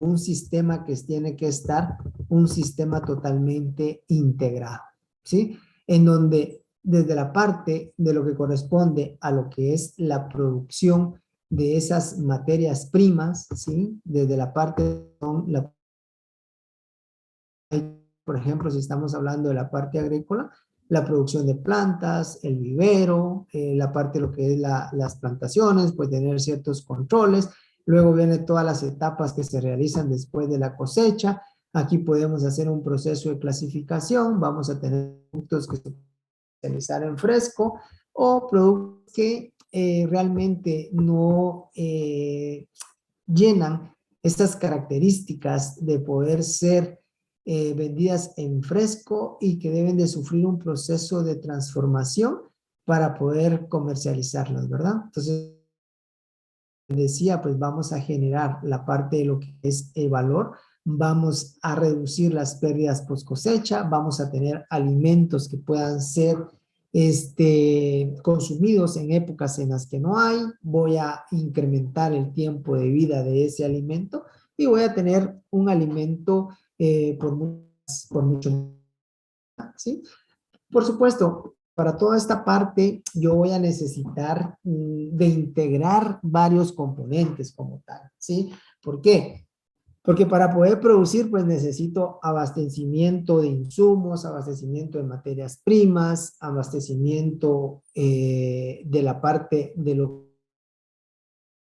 un sistema que tiene que estar, un sistema totalmente integrado, ¿sí? En donde desde la parte de lo que corresponde a lo que es la producción de esas materias primas, ¿sí? Desde la parte, por ejemplo, si estamos hablando de la parte agrícola, la producción de plantas, el vivero, la parte de lo que es las plantaciones, pues tener ciertos controles. Luego vienen todas las etapas que se realizan después de la cosecha. Aquí podemos hacer un proceso de clasificación. Vamos a tener productos que se pueden realizar en fresco o productos que realmente no llenan estas características de poder ser vendidas en fresco y que deben de sufrir un proceso de transformación para poder comercializarlas, ¿verdad? Entonces, decía, pues vamos a generar la parte de lo que es el valor, vamos a reducir las pérdidas post cosecha, vamos a tener alimentos que puedan ser consumidos en épocas en las que no hay, voy a incrementar el tiempo de vida de ese alimento y voy a tener un alimento por mucho, ¿sí? Por supuesto, para toda esta parte yo voy a necesitar de integrar varios componentes como tal, ¿sí? ¿Por qué? Porque para poder producir, pues necesito abastecimiento de insumos, abastecimiento de materias primas, abastecimiento de la parte de los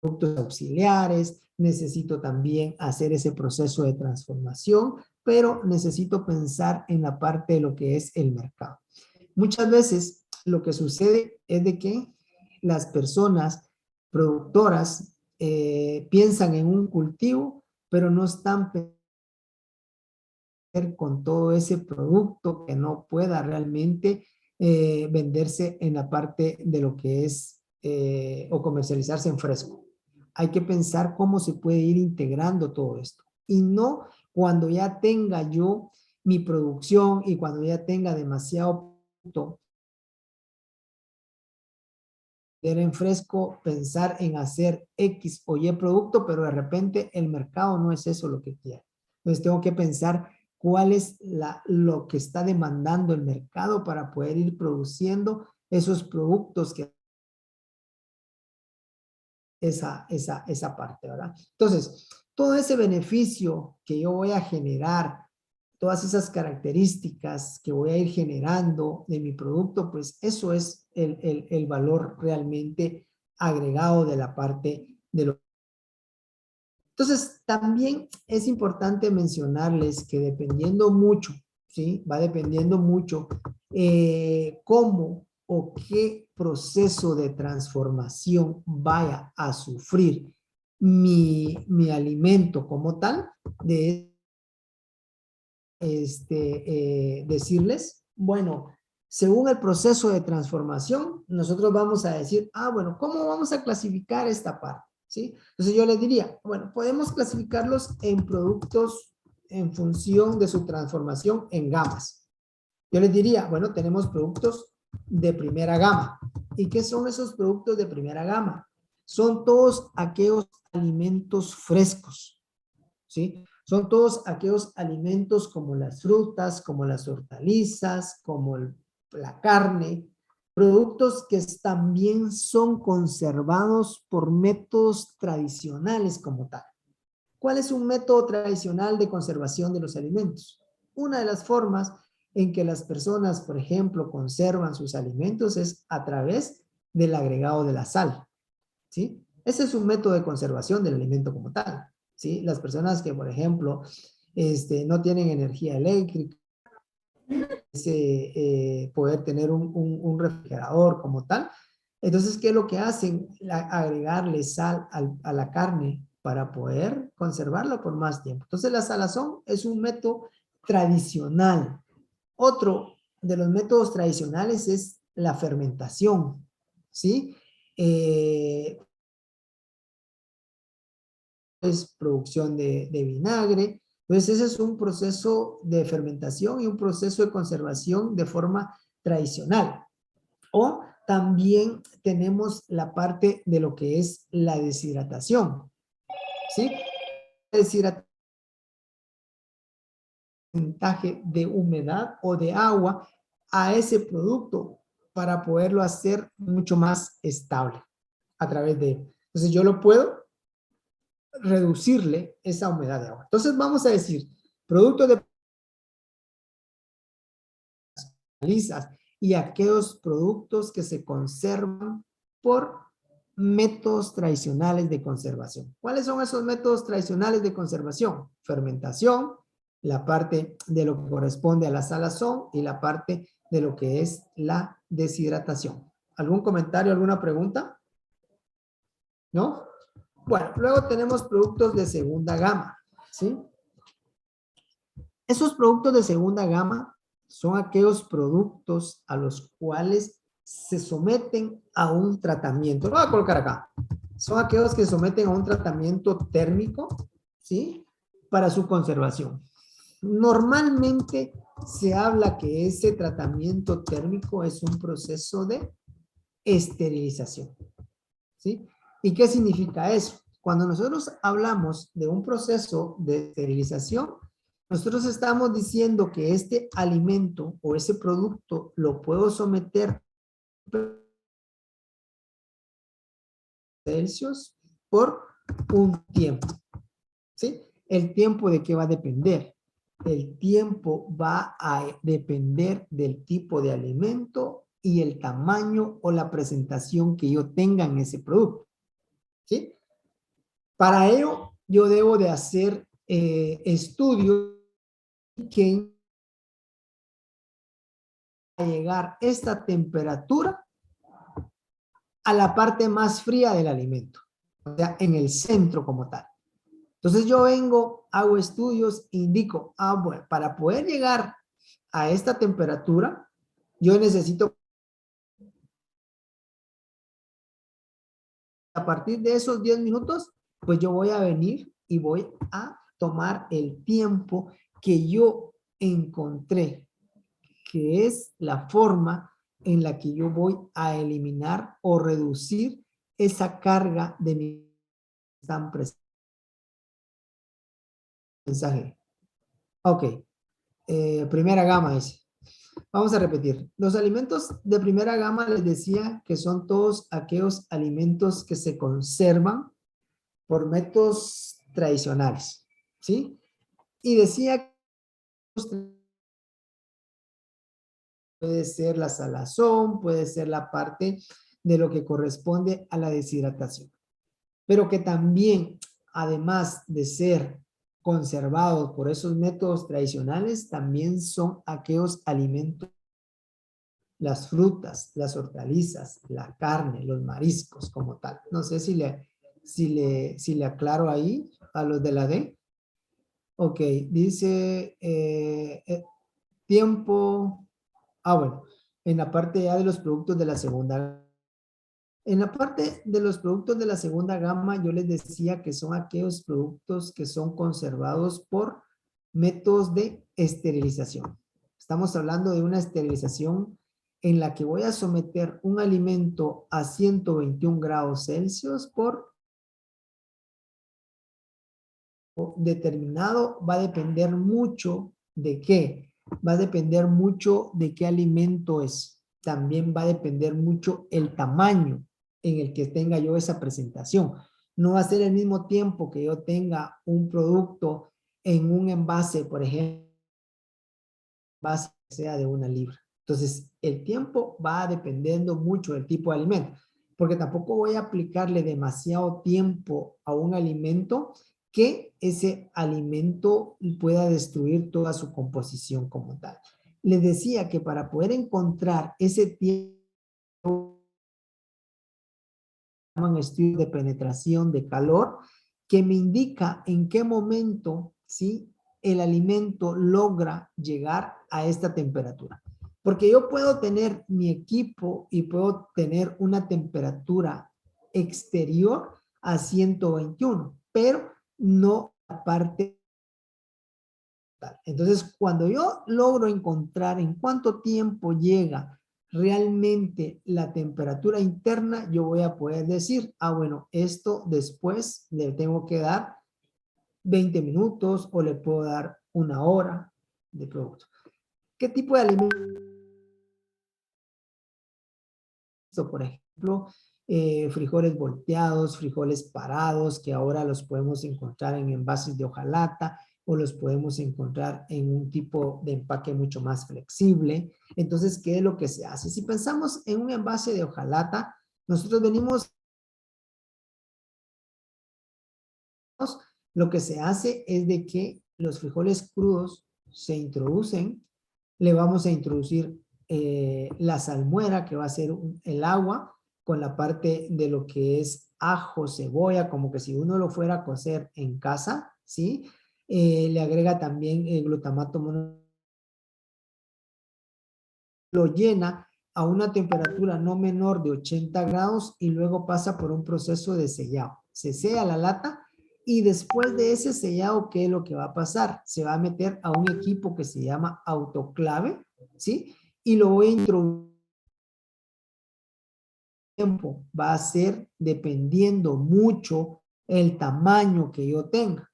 productos auxiliares, necesito también hacer ese proceso de transformación, pero necesito pensar en la parte de lo que es el mercado. Muchas veces lo que sucede es de que las personas productoras piensan en un cultivo, pero no están pensando con todo ese producto que no pueda realmente venderse en la parte de lo que es o comercializarse en fresco. Hay que pensar cómo se puede ir integrando todo esto. Y no cuando ya tenga yo mi producción y cuando ya tenga demasiado producto en fresco, pensar en hacer X o Y producto, pero de repente el mercado no es eso lo que quiere. Entonces tengo que pensar cuál es lo que está demandando el mercado para poder ir produciendo esos productos que esa parte, ¿verdad? Entonces, todo ese beneficio que yo voy a generar, todas esas características que voy a ir generando de mi producto, pues eso es el valor realmente agregado de la parte de lo. Entonces, también es importante mencionarles que dependiendo mucho, ¿sí? Va dependiendo mucho cómo o qué proceso de transformación vaya a sufrir mi alimento como tal, de decirles, bueno, según el proceso de transformación, nosotros vamos a decir, bueno, ¿cómo vamos a clasificar esta parte? ¿Sí? Entonces yo les diría, bueno, podemos clasificarlos en productos en función de su transformación en gamas. Yo les diría, bueno, tenemos productos de primera gama. ¿Y qué son esos productos de primera gama? Son todos aquellos alimentos frescos, ¿sí? Son todos aquellos alimentos como las frutas, como las hortalizas, como la carne, productos que también son conservados por métodos tradicionales como tal. ¿Cuál es un método tradicional de conservación de los alimentos? Una de las formas en que las personas, por ejemplo, conservan sus alimentos es a través del agregado de la sal, ¿sí? Ese es un método de conservación del alimento como tal, ¿sí? Las personas que, por ejemplo, no tienen energía eléctrica, poder tener un refrigerador como tal. Entonces, ¿qué es lo que hacen? Agregarle sal a la carne para poder conservarla por más tiempo. Entonces, la salazón es un método tradicional. Otro de los métodos tradicionales es la fermentación, ¿sí? Es producción de vinagre. Entonces, ese es un proceso de fermentación y un proceso de conservación de forma tradicional. O también tenemos la parte de lo que es la deshidratación, ¿sí? Deshidratación de humedad o de agua a ese producto para poderlo hacer mucho más estable a través de él. Entonces, yo lo puedo reducirle esa humedad de agua. Entonces, vamos a decir, productos de lisas y aquellos productos que se conservan por métodos tradicionales de conservación. ¿Cuáles son esos métodos tradicionales de conservación? Fermentación, la parte de lo que corresponde a la salazón y la parte de lo que es la deshidratación. ¿Algún comentario, alguna pregunta? ¿No? Bueno, luego tenemos productos de segunda gama, ¿sí? Esos productos de segunda gama son aquellos productos a los cuales se someten a un tratamiento. Lo voy a colocar acá. Son aquellos que se someten a un tratamiento térmico, ¿sí? Para su conservación. Normalmente se habla que ese tratamiento térmico es un proceso de esterilización, ¿sí? ¿Y qué significa eso? Cuando nosotros hablamos de un proceso de esterilización, nosotros estamos diciendo que este alimento o ese producto lo puedo someter a Celsius por un tiempo, ¿sí? ¿El tiempo de qué va a depender? El tiempo va a depender del tipo de alimento y el tamaño o la presentación que yo tenga en ese producto, ¿sí? Para ello, yo debo de hacer estudios que llegar esta temperatura a la parte más fría del alimento, o sea, en el centro como tal. Entonces yo vengo, hago estudios, indico, bueno, para poder llegar a esta temperatura, Yo necesito, a partir de esos 10 minutos, pues yo voy a venir y voy a tomar el tiempo que yo encontré, que es la forma en la que yo voy a eliminar o reducir esa carga de mi mensaje. Ok, primera gama es. Vamos a repetir. Los alimentos de primera gama les decía que son todos aquellos alimentos que se conservan por métodos tradicionales, ¿sí? Y decía que puede ser la salazón, puede ser la parte de lo que corresponde a la deshidratación. Pero que también, además de ser conservados por esos métodos tradicionales, también son aquellos alimentos, las frutas, las hortalizas, la carne, los mariscos como tal. No sé si le aclaro ahí a los de la D. Ok, dice tiempo. Bueno, en la parte ya de los productos de la segunda. En la parte de los productos de la segunda gama, yo les decía que son aquellos productos que son conservados por métodos de esterilización. Estamos hablando de una esterilización en la que voy a someter un alimento a 121 grados Celsius por determinado. Va a depender mucho de qué. Va a depender mucho de qué alimento es. También va a depender mucho el tamaño en el que tenga yo esa presentación. No va a ser el mismo tiempo que yo tenga un producto en un envase, por ejemplo, envase que sea de 1 libra. Entonces, el tiempo va dependiendo mucho del tipo de alimento, porque tampoco voy a aplicarle demasiado tiempo a un alimento que ese alimento pueda destruir toda su composición como tal. Les decía que para poder encontrar ese tiempo, estudio de penetración de calor, que me indica en qué momento, ¿sí?, el alimento logra llegar a esta temperatura. Porque yo puedo tener mi equipo y puedo tener una temperatura exterior a 121, pero no la parte. Entonces, cuando yo logro encontrar en cuánto tiempo llega realmente la temperatura interna, yo voy a poder decir, bueno, esto después le tengo que dar 20 minutos o le puedo dar 1 hora de producto. ¿Qué tipo de alimento? Por ejemplo, frijoles volteados, frijoles parados, que ahora los podemos encontrar en envases de hojalata o los podemos encontrar en un tipo de empaque mucho más flexible. Entonces, ¿qué es lo que se hace? Si pensamos en un envase de hojalata, nosotros venimos, lo que se hace es de que los frijoles crudos se introducen, le vamos a introducir la salmuera, que va a ser el agua, con la parte de lo que es ajo, cebolla, como que si uno lo fuera a cocer en casa, ¿sí? Le agrega también el glutamato mono, lo llena a una temperatura no menor de 80 grados y luego pasa por un proceso de sellado. Se sella la lata y después de ese sellado, ¿qué es lo que va a pasar? Se va a meter a un equipo que se llama autoclave, ¿sí? Y lo voy a introducir. Tiempo va a ser dependiendo mucho el tamaño que yo tenga.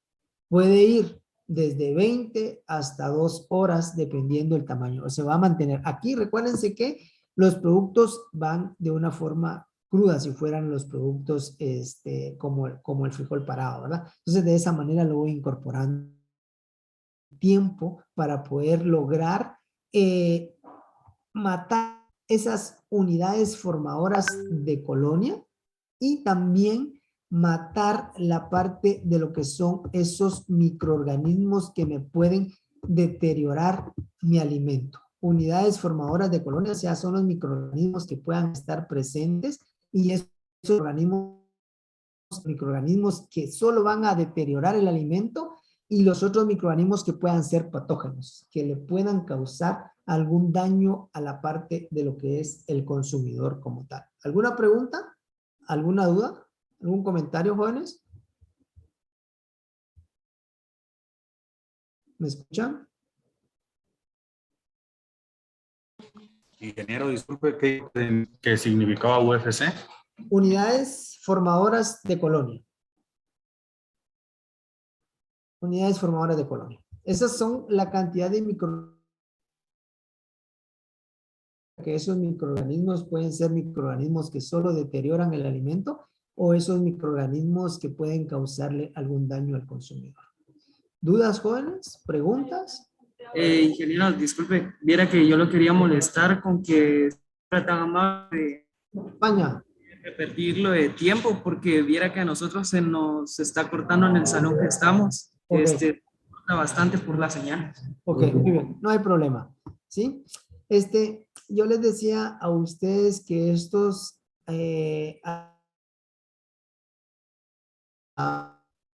Puede ir desde 20 hasta 2 horas dependiendo del tamaño. O se va a mantener. Aquí recuérdense que los productos van de una forma cruda, si fueran los productos como el frijol parado, ¿verdad? Entonces de esa manera lo voy incorporando tiempo para poder lograr matar esas unidades formadoras de colonia y también matar la parte de lo que son esos microorganismos que me pueden deteriorar mi alimento. Unidades formadoras de colonia, o sea, son los microorganismos que puedan estar presentes y esos microorganismos que solo van a deteriorar el alimento y los otros microorganismos que puedan ser patógenos, que le puedan causar algún daño a la parte de lo que es el consumidor como tal. ¿Alguna pregunta? ¿Alguna duda? ¿Algún comentario, jóvenes? ¿Me escuchan?
Ingeniero, disculpe, ¿qué significaba UFC?
Unidades formadoras de colonia. Unidades formadoras de colonia. Esas son la cantidad de que esos microorganismos pueden ser microorganismos que solo deterioran el alimento o esos microorganismos que pueden causarle algún daño al consumidor. ¿Dudas, jóvenes? ¿Preguntas?
Ingeniero, disculpe, viera que yo lo quería molestar con que fuera tan amable
España.
de repetirlo de tiempo, porque viera que a nosotros se nos está cortando en el salón que estamos.
Ok.
Corta bastante por la señal.
Ok, muy bien, no hay problema. ¿Sí? Yo les decía a ustedes que estos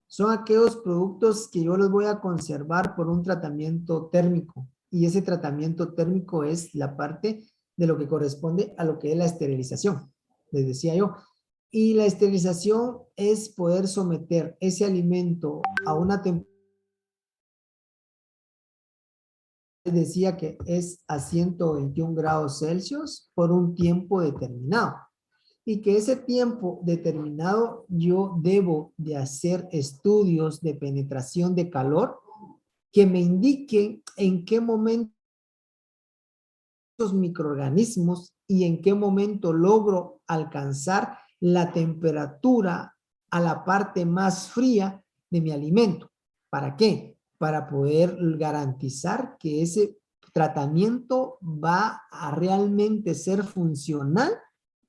son aquellos productos que yo los voy a conservar por un tratamiento térmico. Y ese tratamiento térmico es la parte de lo que corresponde a lo que es la esterilización. Les decía yo. Y la esterilización es poder someter ese alimento a una temperatura. Decía que es a 121 grados Celsius por un tiempo determinado. Y que ese tiempo determinado yo debo de hacer estudios de penetración de calor que me indiquen en qué momento los microorganismos y en qué momento logro alcanzar la temperatura a la parte más fría de mi alimento. ¿Para qué? Para poder garantizar que ese tratamiento va a realmente ser funcional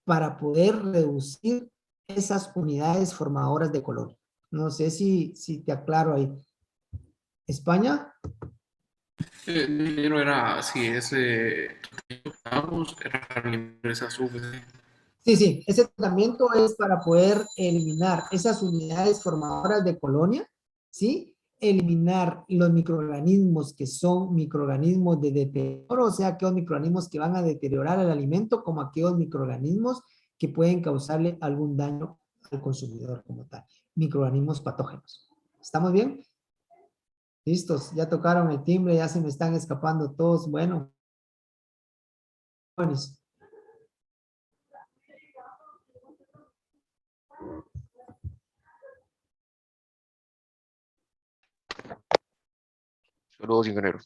para poder reducir esas unidades formadoras de colonia. No sé si te aclaro ahí. ¿España?
Dinero era, si ese era esas UVC.
Sí, ese tratamiento es para poder eliminar esas unidades formadoras de colonia, ¿sí? Eliminar los microorganismos que son microorganismos de deterioro, o sea, aquellos microorganismos que van a deteriorar el alimento, como aquellos microorganismos que pueden causarle algún daño al consumidor como tal. Microorganismos patógenos. ¿Estamos bien? Listos, ya tocaron el timbre, ya se me están escapando todos. Bueno.
Saludos, ingeniero.